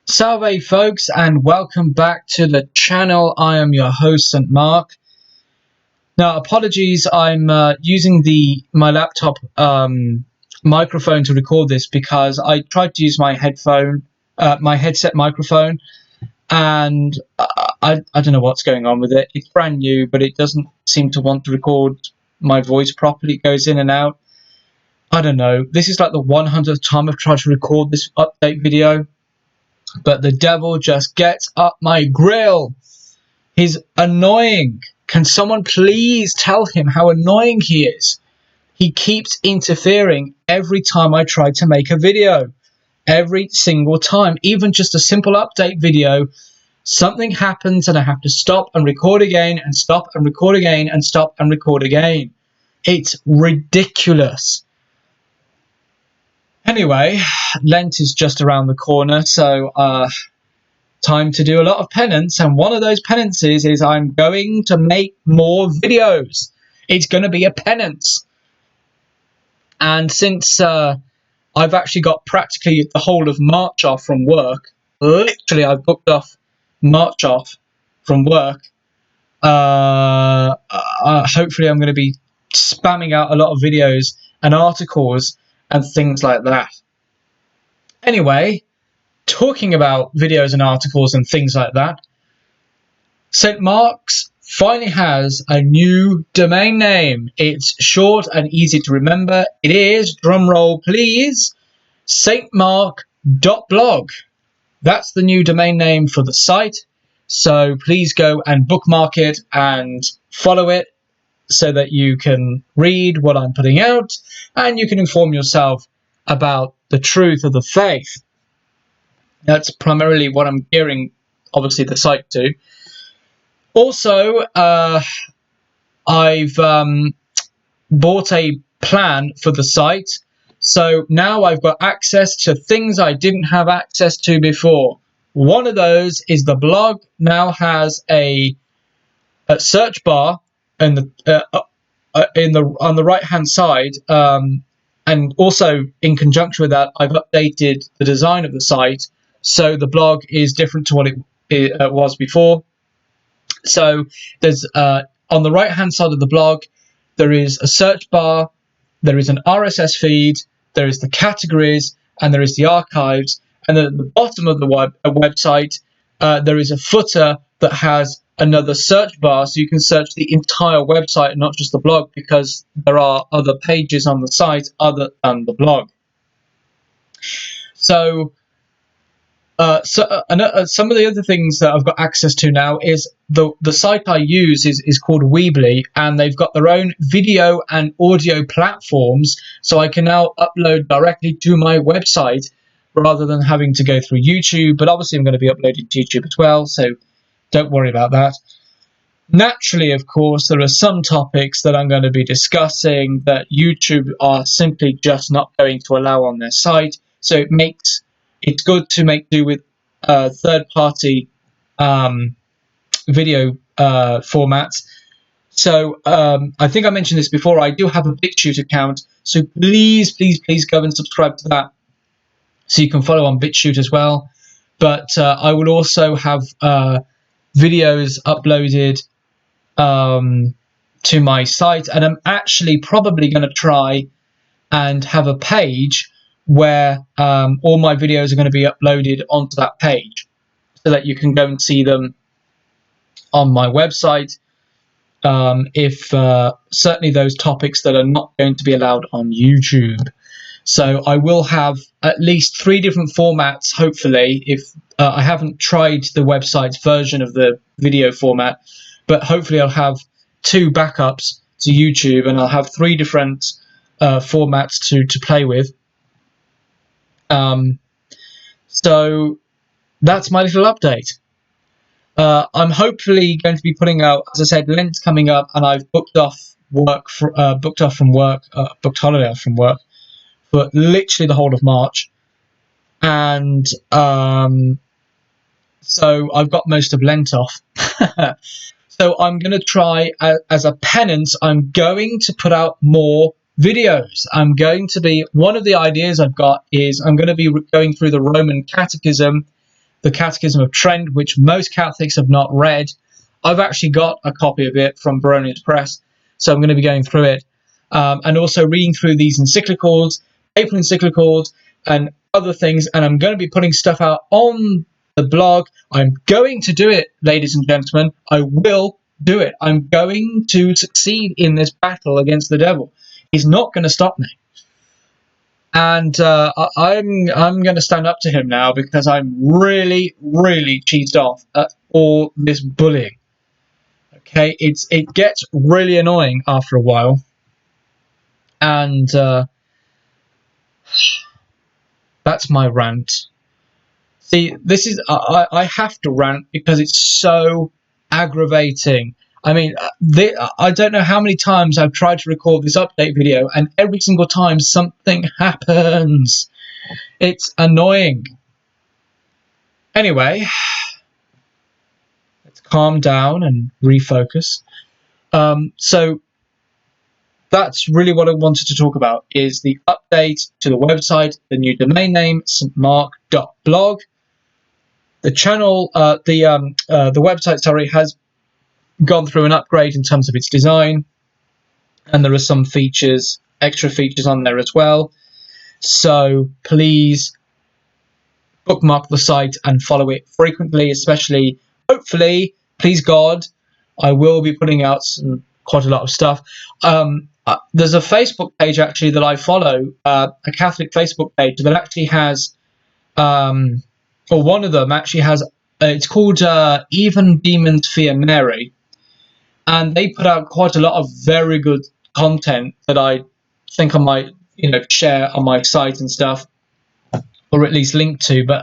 Salve folks, and welcome back to the channel. I am your host, St. Mark. Now, apologies, I'm using my laptop microphone to record this because I tried to use my headset microphone, and I don't know what's going on with it. It's brand new, but it doesn't seem to want to record my voice properly. It goes in and out. I don't know. This is like the 100th time I've tried to record this update video. But the devil just gets up my grill. He's annoying. Can someone please tell him how annoying he is? He keeps interfering every time I try to make a video. Every single time. Even just a simple update video, something happens and I have to stop and record again and stop and record again and stop and record again. It's ridiculous. Anyway, Lent is just around the corner, so time to do a lot of penance, and one of those penances is I'm going to make more videos. It's going to be a penance. And since I've actually got practically the whole of March off from work, literally I've booked off March off from work, hopefully I'm going to be spamming out a lot of videos and articles and things like that. Anyway, talking about videos and articles and things like that, St. Mark's finally has a new domain name. It's short and easy to remember. It is, drumroll please, stmark.blog. That's the new domain name for the site. So please go and bookmark it and follow it so that you can read what I'm putting out and you can inform yourself about the truth of the faith. That's primarily what I'm gearing, obviously, the site to. Also, I've bought a plan for the site, so now I've got access to things I didn't have access to before. One of those is the blog now has a search bar on the right hand side, and also in conjunction with that, I've updated the design of the site, so the blog is different to what it was before. So there's on the right hand side of the blog, there is a search bar, there is an RSS feed, there is the categories, and there is the archives. And then at the bottom of the website, there is a footer that has another search bar, so you can search the entire website, not just the blog, because there are other pages on the site other than the blog. So some of the other things that I've got access to now is the site I use is called Weebly, and they've got their own video and audio platforms, so I can now upload directly to my website rather than having to go through YouTube. But obviously I'm going to be uploading to YouTube as well, so don't worry about that. Naturally, of course, there are some topics that I'm going to be discussing that YouTube are simply just not going to allow on their site, so it's good to make do with third-party video formats. So I think I mentioned this before. I do have a BitChute account, so please go and subscribe to that so you can follow on BitChute as well. But I will also have videos uploaded to my site, and I'm actually probably going to try and have a page where all my videos are going to be uploaded onto that page so that you can go and see them on my website, if certainly those topics that are not going to be allowed on YouTube. So I will have at least 3 different formats, hopefully, if I haven't tried the website's version of the video format, but hopefully I'll have 2 backups to YouTube, and I'll have 3 different formats to play with. So that's my little update. I'm hopefully going to be putting out, as I said, Lent's coming up, and I've booked holiday off from work for literally the whole of March, and so I've got most of Lent off. So I'm going to try, as a penance, I'm going to put out more videos. One of the ideas I've got is I'm going to be going through the Roman Catechism the Catechism of Trent, which most Catholics have not read. I've actually got a copy of it from Baronius Press, so I'm going to be going through it. And also reading through these encyclicals, papal encyclicals, and other things. And I'm going to be putting stuff out on the blog. I'm going to do it, ladies and gentlemen. I will do it. I'm going to succeed in this battle against the devil. He's not going to stop me. And I'm going to stand up to him now, because I'm really, really cheesed off at all this bullying. Okay, it gets really annoying after a while. And that's my rant. See, this is I have to rant because it's so aggravating. I mean, I don't know how many times I've tried to record this update video, and every single time something happens. It's annoying. Anyway, let's calm down and refocus. So that's really what I wanted to talk about, is the update to the website, the new domain name, stmark.blog. The channel, the website, sorry, has gone through an upgrade in terms of its design, and there are some features, extra features on there as well. So please bookmark the site and follow it frequently, especially, hopefully, please God, I will be putting out quite a lot of stuff. There's a Facebook page actually that I follow, a Catholic Facebook page that actually has, or one of them actually has, it's called Even Demons Fear Mary, and they put out quite a lot of very good content that I think I might, share on my site and stuff, or at least link to. But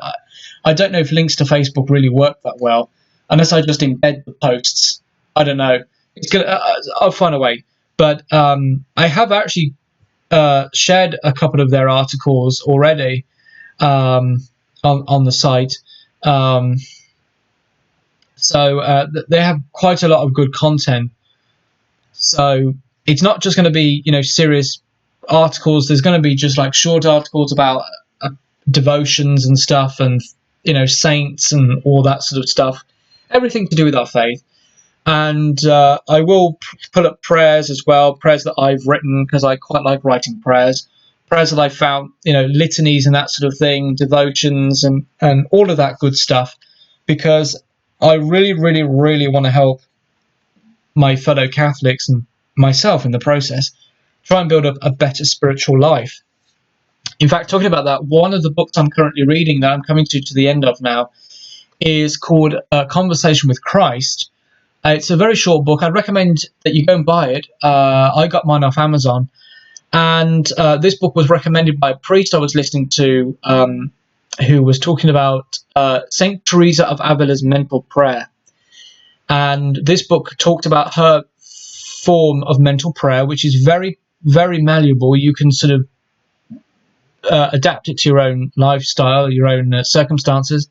I don't know if links to Facebook really work that well, unless I just embed the posts. I don't know. I'll find a way. But I have actually shared a couple of their articles already on the site. So they have quite a lot of good content. So it's not just going to be, serious articles. There's going to be just like short articles about devotions and stuff, and, saints and all that sort of stuff. Everything to do with our faith. And I will put up prayers as well, prayers that I've written, because I quite like writing prayers that I found, litanies and that sort of thing, devotions and all of that good stuff, because I really, really, really want to help my fellow Catholics and myself in the process try and build up a better spiritual life. In fact, talking about that, one of the books I'm currently reading that I'm coming to the end of now is called Conversation with Christ. It's a very short book. I'd recommend that you go and buy it. I got mine off Amazon. And this book was recommended by a priest I was listening to, who was talking about St. Teresa of Avila's mental prayer. And this book talked about her form of mental prayer, which is very, very malleable. You can sort of adapt it to your own lifestyle, your own circumstances.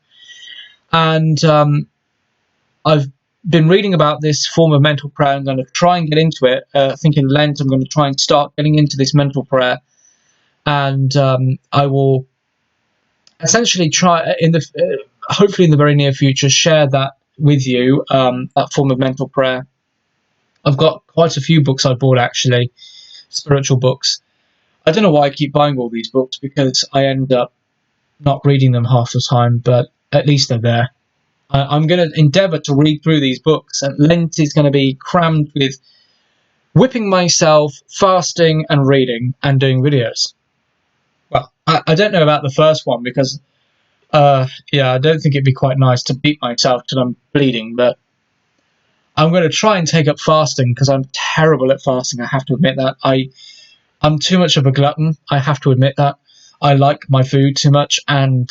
And I've been reading about this form of mental prayer. I'm going to try and get into it. I think in Lent I'm going to try and start getting into this mental prayer, and I will essentially try hopefully in the very near future, share that with you, that form of mental prayer. I've got quite a few books I bought, actually, spiritual books. I don't know why I keep buying all these books, because I end up not reading them half the time, but at least they're there. I'm going to endeavour to read through these books, and Lent is going to be crammed with whipping myself, fasting and reading and doing videos. Well, I don't know about the first one, because I don't think it'd be quite nice to beat myself till I'm bleeding, but I'm going to try and take up fasting, because I'm terrible at fasting. I have to admit that. I'm too much of a glutton. I have to admit that. I like my food too much, and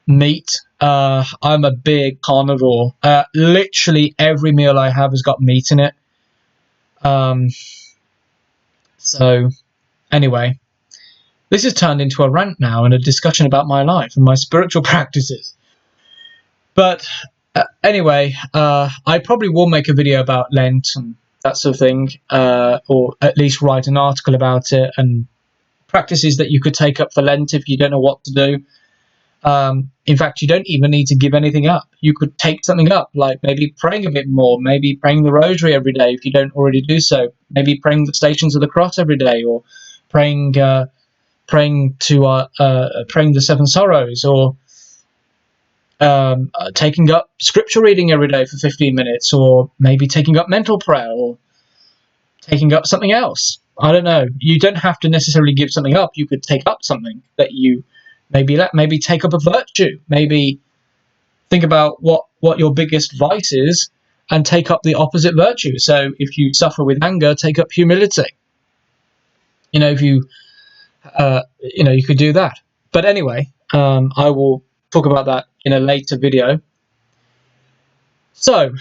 meat. I'm a big carnivore. Literally every meal I have has got meat in it. So anyway, this has turned into a rant now and a discussion about my life and my spiritual practices. But anyway, I probably will make a video about Lent and that sort of thing, or at least write an article about it and practices that you could take up for Lent if you don't know what to do. In fact, you don't even need to give anything up. You could take something up, like maybe praying a bit more, maybe praying the rosary every day if you don't already do so, maybe praying the Stations of the Cross every day, or praying praying the Seven Sorrows, or taking up scripture reading every day for 15 minutes, or maybe taking up mental prayer, or taking up something else. I don't know. You don't have to necessarily give something up. You could take up something that you maybe take up a virtue. Maybe think about what your biggest vice is and take up the opposite virtue. So if you suffer with anger, take up humility. If you you could do that. But anyway, I will talk about that in a later video. So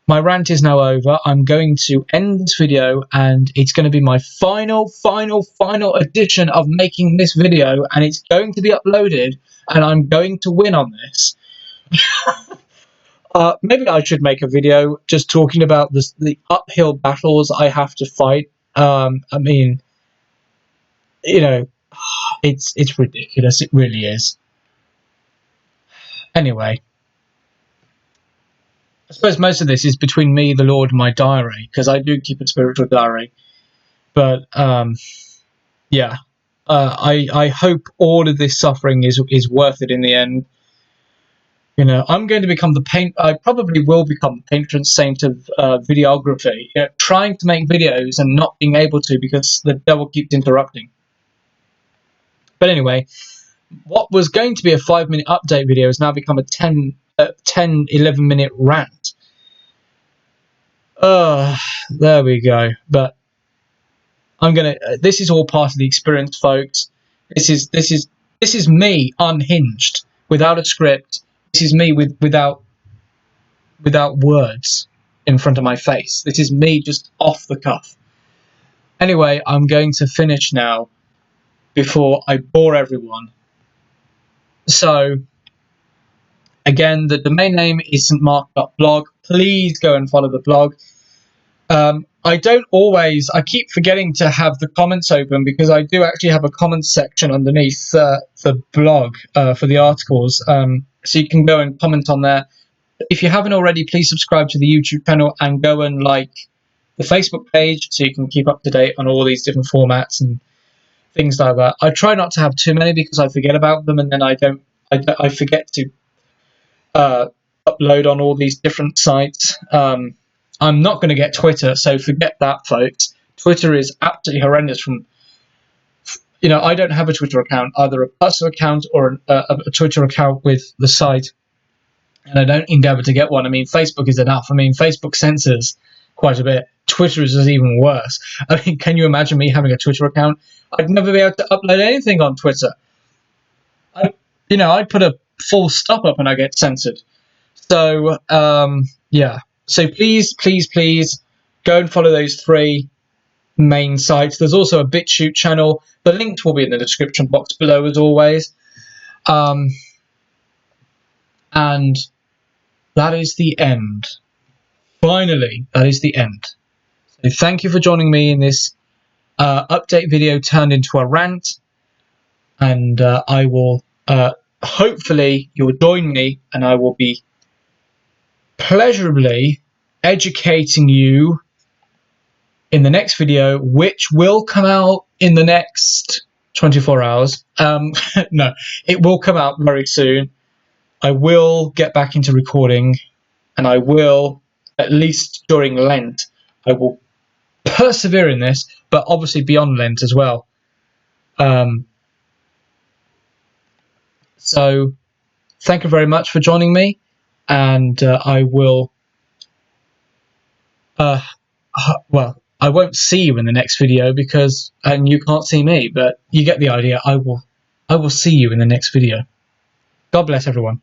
my rant is now over. I'm going to end this video, and it's going to be my final edition of making this video, and it's going to be uploaded, and I'm going to win on this. Maybe I should make a video just talking about the uphill battles I have to fight. I mean, it's ridiculous. It really is. Anyway, I suppose most of this is between me, the Lord, and my diary, because I do keep a spiritual diary. But yeah, I hope all of this suffering is worth it in the end. I'm going to become I probably will become the patron saint of videography. Trying to make videos and not being able to because the devil keeps interrupting. But anyway, what was going to be a 5-minute update video has now become a 11-minute rant. There we go. But this is all part of the experience, folks. This is me unhinged, without a script. This is me without words in front of my face. This is me just off the cuff. Anyway, I'm going to finish now before I bore everyone. So, again, the domain name is stmark.blog. Please go and follow the blog. I keep forgetting to have the comments open, because I do actually have a comments section underneath the blog for the articles. So you can go and comment on there. If you haven't already, please subscribe to the YouTube channel and go and like the Facebook page so you can keep up to date on all these different formats and things like that. I try not to have too many because I forget about them, and then I forget to upload on all these different sites. I'm not going to get Twitter, so forget that, folks. Twitter is absolutely horrendous. I don't have a Twitter account, either a personal account or a Twitter account with the site, and I don't endeavour to get one. I mean, Facebook is enough. I mean, Facebook censors quite a bit. Twitter is even worse. I mean, can you imagine me having a Twitter account? I'd never be able to upload anything on Twitter. I'd put a full stop up and I get censored. So, yeah. So please go and follow those 3 main sites. There's also a BitChute channel. The link will be in the description box below, as always. And that is the end. Finally, that is the end. So thank you for joining me in this update video turned into a rant. And I will, hopefully, you'll join me, and I will be pleasurably educating you in the next video, which will come out in the next 24 hours. No, it will come out very soon. I will get back into recording, and I will, at least during Lent, I will persevere in this, but obviously beyond Lent as well. So thank you very much for joining me, and I will well, I won't see you in the next video and you can't see me, but you get the idea. I will see you in the next video. God bless everyone.